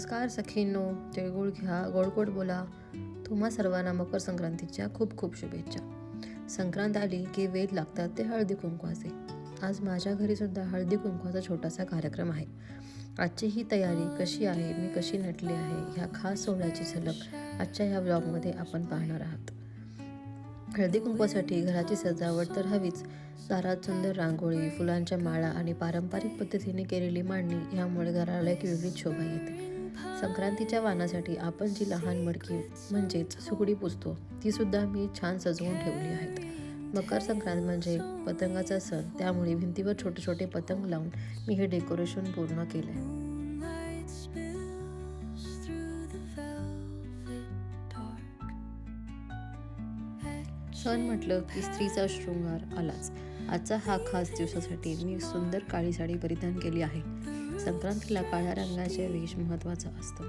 नमस्कार सखींनो, तिळगुळ घ्या, गोड बोला. तुम्हा सर्वांना मकर संक्रांतीच्या खूप खूप शुभेच्छा. संक्रांत आली की वेध लागतात ते हळदी कुंकवाचे. आज माझ्या घरी सुद्धा हळदी कुंकवाचा छोटासा कार्यक्रम आहे. आजची ही तयारी कशी आहे, मी कशी नटली आहे, ह्या खास सोहळ्याची झलक आजच्या ह्या व्लॉगमध्ये आपण पाहणार आहात. हळदी कुंकवासाठी घराची सजावट तर हवीच. दारात सुंदर रांगोळी, फुलांच्या माळा आणि पारंपरिक पद्धतीने केलेली मांडणी यामुळे घराला एक वेगळीच शोभा येते. संक्रांतीच्या वाणासाठी आपण जी लहान मडकी म्हणजेच सुकडी पुजतो ती सुद्धा मी छान सजवून ठेवली आहेत. मकर संक्रांत म्हणजे पतंगाचा सण, त्यामुळे भिंतीवर छोटे छोटे पतंग लावून मी हे डेकोरेशन पूर्ण केलंय. सण म्हटलं की स्त्रीचा शृंगार आलाच. आजचा हा खास दिवसासाठी मी सुंदर काळी साडी परिधान केली आहे. संक्रांतीला काळ्या रंगाचे वेश महत्त्वाचा असतो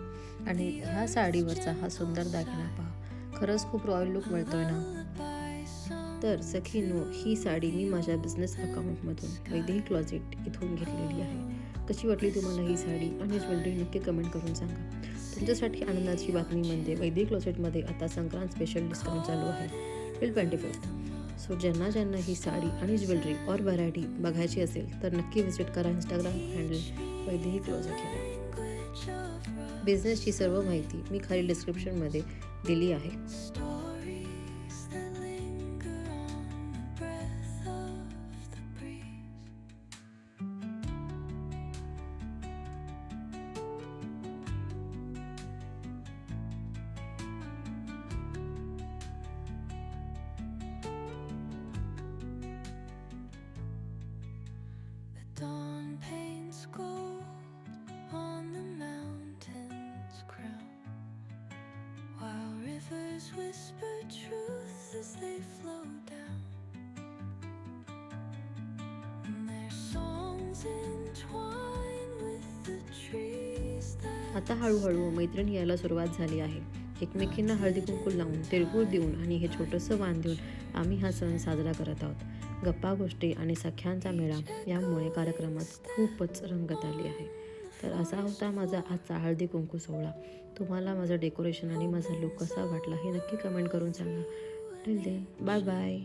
आणि ह्या साडीवरचा हा सुंदर दागिना पहा, खरंच खूप रॉयल लुक मिळतोय ना. तर सखीनो, ही साडी मी माझ्या बिझनेस अकाउंटमधून वैदेही क्लॉजेट इथून घेतलेली आहे. कशी वाटली तुम्हाला ही साडी आणि ज्वेलरी नक्की कमेंट करून सांगा. तुमच्यासाठी आनंदाची बातमी म्हणजे वैदेही क्लॉजेटमध्ये आता संक्रांत स्पेशल डिस्काउंट चालू आहे टिल 25th. सो ज्यांना ही साडी आणि ज्वेलरी और व्हरायटी बघायची असेल तर नक्की विजिट करा इंस्टाग्राम हँडल वैदेही क्लॉजेट. बिझनेसची सर्व माहिती मी खाली डिस्क्रिप्शनमध्ये दिली आहे. Dawn paints gold on the mountain's crown, while rivers whisper truth as they flow down, and their songs entwine with the trees that आता हळूहळू मैत्रिणी यायला सुरुवात झाली आहे. एकमेकींना हळदी कुंकू लावून, तिळगुळ देऊन आणि हे छोटंसं वाण देऊन आम्ही हा सण साजरा करत आहोत. गप्पा गोष्टी आणि सख्यांचा मेळा यामुळे कार्यक्रमात खूपच रंगत आली आहे. तर असा होता माझा आजचा हळदी कुंकू सोहळा. तुम्हाला माझं डेकोरेशन आणि माझा लुक कसा वाटला हे नक्की कमेंट करून सांगा. Till then, bye bye.